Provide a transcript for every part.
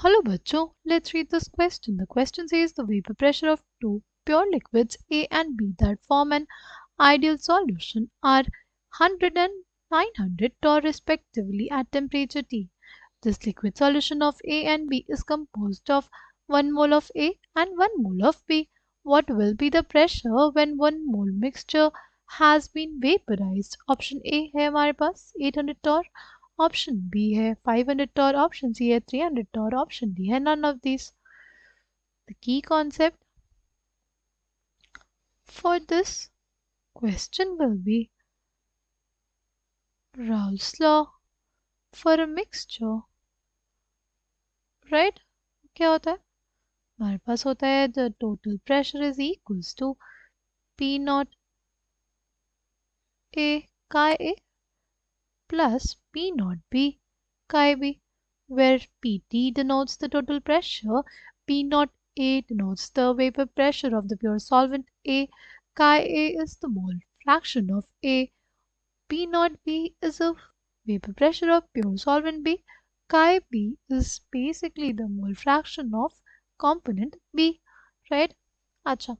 Hello bachcho, let's read this question. The question says the vapor pressure of two pure liquids A and B that form an ideal solution are 100 and 900 torr respectively at temperature T. This liquid solution of A and B is composed of 1 mole of A and 1 mole of B. What will be the pressure when 1 mole mixture has been vaporized? Option A है हमारे पास 800 torr, option B है 500 Tor, option C है 300 Tor, option D है none of these. The key concept for this question will be Raoult's law for a mixture. Right? क्या होता है? हमारे पास होता है the total pressure is equals to P naught A chi A plus P naught B chi B, where PT denotes the total pressure, P naught A denotes the vapor pressure of the pure solvent A, chi A is the mole fraction of A, P naught B is the vapor pressure of pure solvent B, chi B is basically the mole fraction of component B, right? अच्छा,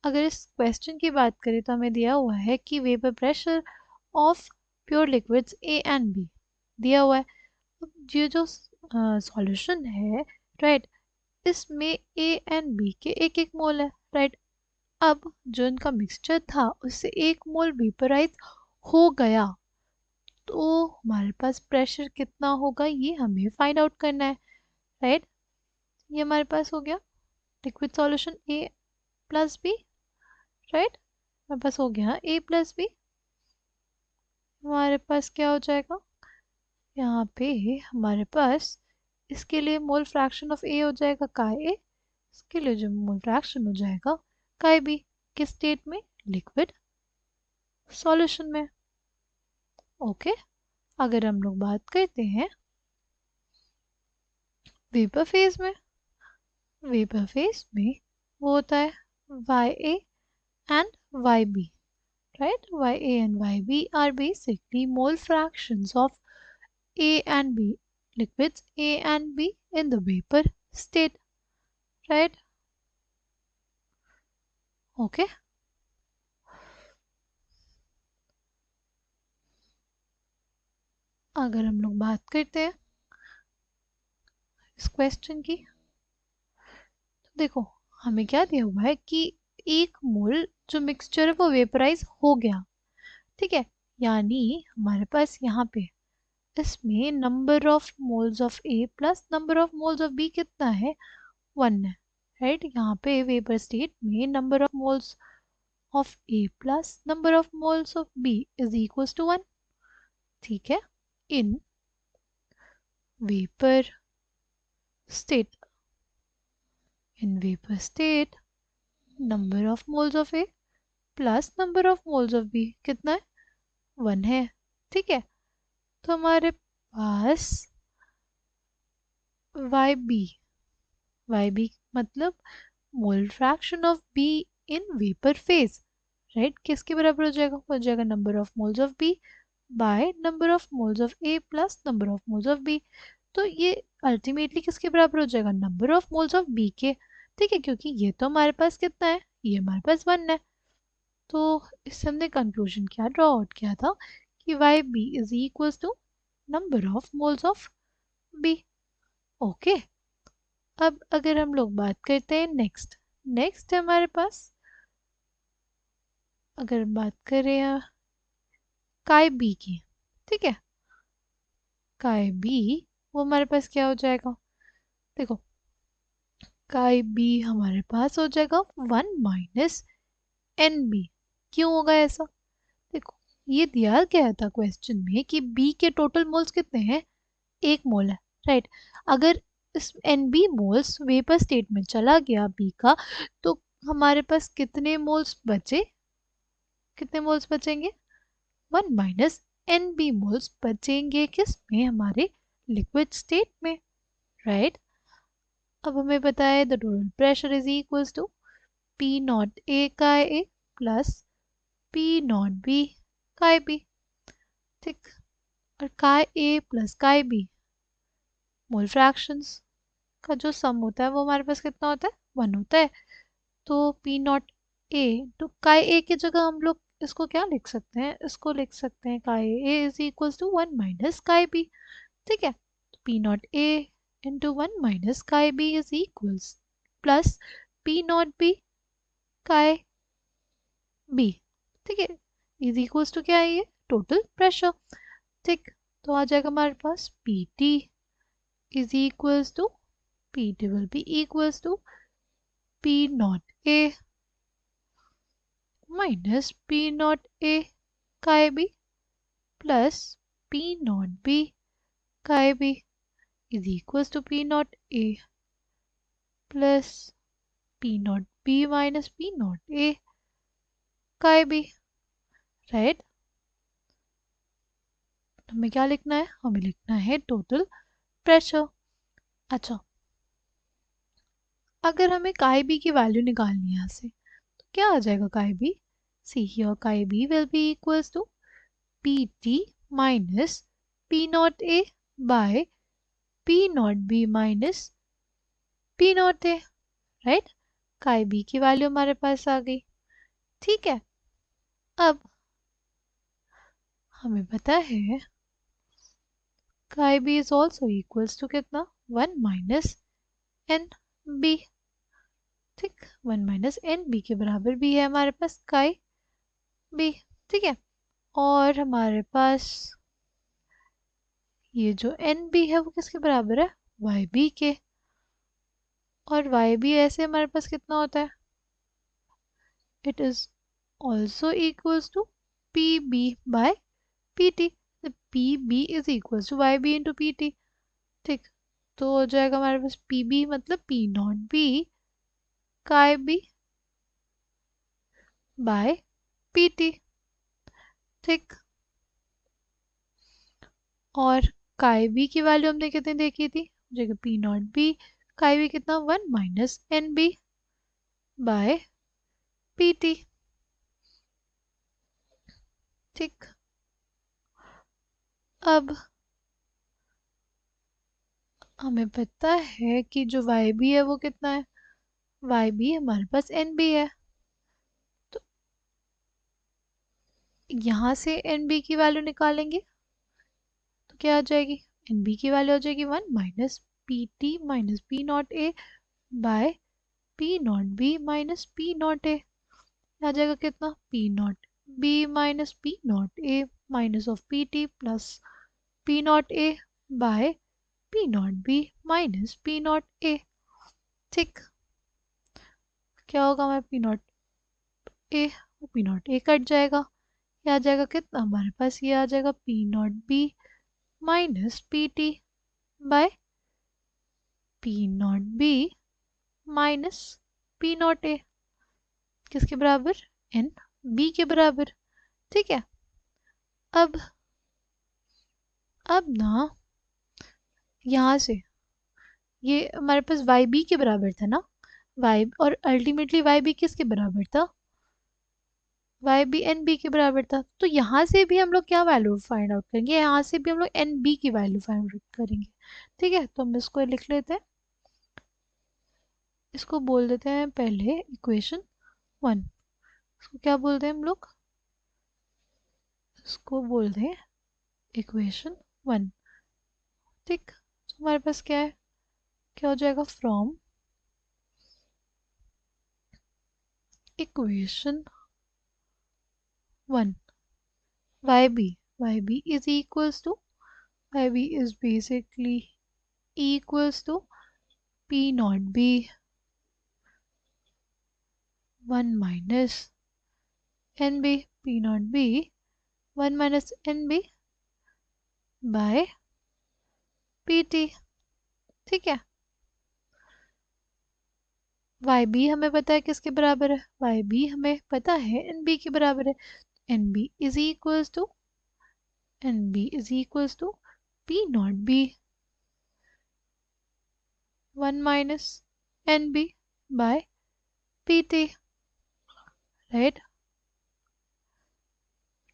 अगर इस question की बात करें तो हमें दिया हुआ है कि vapour pressure of pure liquids A and B दिया हुआ है. अब ये जो सॉल्यूशन है, राइट, इसमें ए एंड बी के एक एक मोल है, राइट. अब जो इनका मिक्सचर था उससे एक मोल वेपराइज हो गया, तो हमारे पास प्रेशर कितना होगा ये हमें फाइंड आउट करना है, राइट. ये हमारे पास हो गया लिक्विड सॉल्यूशन ए प्लस बी, राइट. हमारे पास हो गया ए प्लस बी. हमारे पास क्या हो जाएगा यहाँ पे, हमारे पास इसके लिए मोल फ्रैक्शन ऑफ ए हो जाएगा काय ए, इसके लिए जो मोल फ्रैक्शन हो जाएगा काय बी. किस स्टेट में? लिक्विड सॉल्यूशन में. ओके, अगर हम लोग बात करते हैं वेपर फेज में, वेपर फेज में वो होता है Y A and Y B, right? Ya and Yb are basically mole fractions of A and B, liquids A and B in the vapor state, right? Okay. अगर हम लोग बात करते हैं इस क्वेश्चन की, तो देखो हमें क्या दिया हुआ है कि एक मोल जो मिक्सचर है वो वेपराइज हो गया, ठीक है. यानी हमारे पास यहाँ पे इसमें number of moles of A plus number of moles of B कितना है? 1 है, राइट. यहाँ पे वेपर स्टेट में number of moles of A plus number of moles of B is equals to 1. ठीक है. In vapor state, in vapor state number of moles of A plus number of moles of B कितना है? 1 है, ठीक है. तो हमारे पास YB मतलब mole fraction of B in vapour phase, right. किसके बराबर हो जाएगा number of moles of B by number of moles of A plus number of moles of B. तो ये अल्टीमेटली किसके बराबर हो जाएगा? Number of moles of B के, ठीक है, क्योंकि ये तो हमारे पास कितना है, ये हमारे पास 1 है. तो इससे हमने कंक्लूजन क्या ड्रॉ आउट किया था कि Y B is equals to number of moles of B. Okay, अब अगर हम लोग बात करते हैं नेक्स्ट है हमारे पास, अगर बात करें काय बी की, ठीक है, काय बी वो हमारे पास क्या हो जाएगा? देखो काय बी हमारे पास हो जाएगा 1 माइनस एन बी. क्यों होगा ऐसा? देखो ये दिया गया था क्वेश्चन में कि बी के टोटल मोल्स कितने हैं? 1 मोल है, राइट. अगर इस N B moles vapour state में चला गया बी का, तो हमारे पास कितने मोल्स बचे? कितने मोल्स बचेंगे? 1 माइनस एन बी मोल्स बचेंगे किस में? हमारे लिक्विड स्टेट में, राइट. अब हमें पता है the total pressure is equals to P naught A chi A plus P naught B chi B, ठीक. और chi A plus chi B mole fractions, का जो सम होता है वो हमारे पास कितना होता है, 1 होता है। तो पी नॉट ए, तो काय ए की जगह हम लोग इसको क्या लिख सकते हैं, इसको लिख सकते हैं काय ए is equals to 1 - chi B. ठीक है, तो P naught A into 1 - chi B is equals plus P naught B chi B. ठीक है, इज इक्वल्स टू क्या है, ये टोटल प्रेशर। ठीक, तो आ जाएगा हमारे पास P T is equals to, P T will be equals to P naught A minus P naught A chi B plus P naught B chi B is equals to P naught A plus P naught B minus P naught A chi B. Right, हमें क्या लिखना है, हमें लिखना है total pressure. अच्छा, अगर हमें काय बी की वैल्यू निकालनी है यहाँ से, तो क्या आ जाएगा chi B, see here chi B will be equals to P T minus P naught A by P naught B minus P naught A. Right, chi B की वैल्यू हमारे पास आ गई। ठीक है, अब हमें पता है chi B is also equals to कितना, 1 - एन बी। ठीक, 1 - एन बी के बराबर भी है हमारे पास काय बी। ठीक है, और हमारे पास ये जो एन बी है वो किसके बराबर है, वाई बी के। और वाई बी ऐसे हमारे पास कितना होता है, it is also equals to P B by P T. P B is equals to Y B into P T. ठीक, तो हो जाएगा हमारे पास पी बी मतलब P naught B chi B by P T. ठीक, और काय बी की वैल्यू हमने कितनी देखी थी, जगह P naught B chi B कितना, 1 - N B by P T. ठीक, अब हमें पता है कि जो वाई बी है वो कितना है, वाई बी हमारे पास एन बी है। तो यहाँ से एन बी की वैल्यू निकालेंगे तो क्या आ जाएगी, एन बी की वैल्यू आ जाएगी 1 - P T minus P naught A by P naught B minus P naught A. आ जाएगा कितना, P naught B minus P naught A minus of P T plus P naught A by P naught B minus P naught A. ठीक, क्या होगा हमारे P naught A, P naught A cut जाएगा, ये आ जाएगा कितना हमारे पास, ये आ जाएगा P naught B minus P T by P naught B minus P naught ए, किसके बराबर, एन बी के बराबर। ठीक है, अब ना यहाँ से ये हमारे पास वाई बी के बराबर था ना, वाई और अल्टीमेटली वाई बी किसके बराबर था, वाई बी एन बी के बराबर था। तो यहाँ से भी हम लोग क्या वैल्यू फाइंड आउट करेंगे, यहाँ से भी हम लोग एन बी की वैल्यू फाइंड आउट करेंगे। ठीक है, तो हम इसको लिख लेते हैं, इसको बोल देते हैं पहले इक्वेशन 1। इसको क्या बोलते हैं हम लोग, इसको बोलते हैं इक्वेशन 1। ठीक, तो हमारे पास क्या है, क्या हो जाएगा, from equation 1 YB is equals to, YB is basically equals to P naught B 1 minus NB, P naught B 1 minus NB by PT। ठीक है, YB हमें पता है किसके बराबर है, YB हमें पता है NB के बराबर है। NB is equals to P naught B 1 minus NB by PT। Right,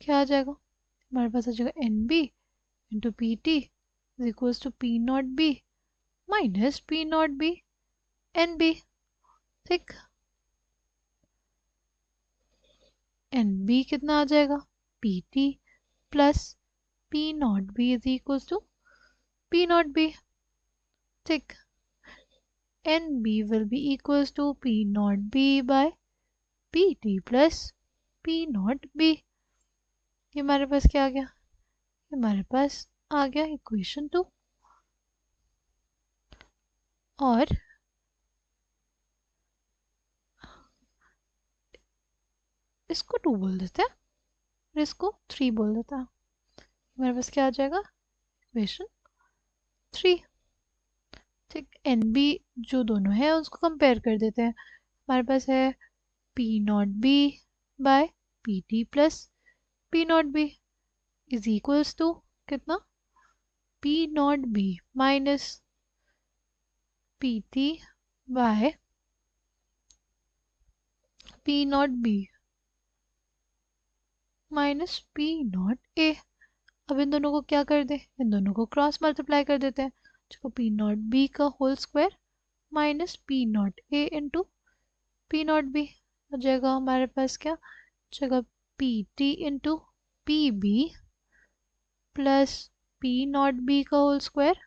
क्या आ जाएगा हमारे पास, आ जाएगा NB into P T is equals to P naught B minus P naught B N B. ठीक, एन बी कितना आ जाएगा, P T plus P naught B is equal to P naught B. ठीक, N B will be equal to P naught B by P T plus P naught B. ये हमारे पास क्या आ गया, ये हमारे पास आ गया इक्वेशन 2। और इसको 2 बोल देते हैं और इसको 3 बोल देते हैं। हमारे पास क्या आ जाएगा, इक्वेशन 3। ठीक, एन बी जो दोनों है उसको कंपेयर कर देते हैं। हमारे पास है P naught B by P T plus P naught B is equals to कितना, P naught B minus P T by P naught B minus P naught A. अब इन दोनों को क्या कर दे, इन दोनों को क्रॉस मल्टीप्लाई कर देते हैं। तो पी नॉट बी का whole square minus P naught A into P naught B हो जाएगा। हमारे पास क्या जगह, P T into P B plus P naught B का whole square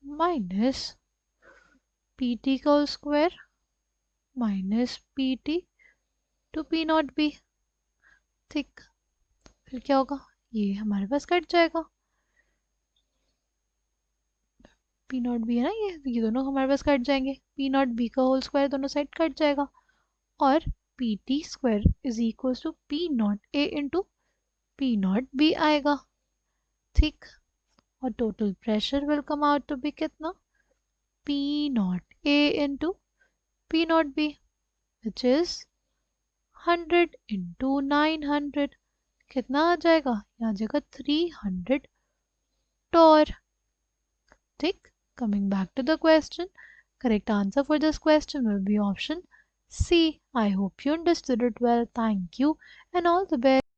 minus P T का whole square minus P T two P naught B. ठीक, फिर क्या होगा, ये हमारे पास कट जाएगा, पी नॉट बी है ना, ये दोनों हमारे पास कट जाएंगे, पी नॉट बी का होल स्क्वायर दोनों साइड कट जाएगा और P T square is equal to P naught A into P naught B आएगा। ठीक, और total pressure will come out to be कितना, P naught A into P naught B which is 100 into 900। कितना आ जाएगा, यहाँ आ जाएगा 300 टॉर। ठीक, coming back to the question, correct answer for this question will be option C. I hope you understood it well. Thank you and all the best.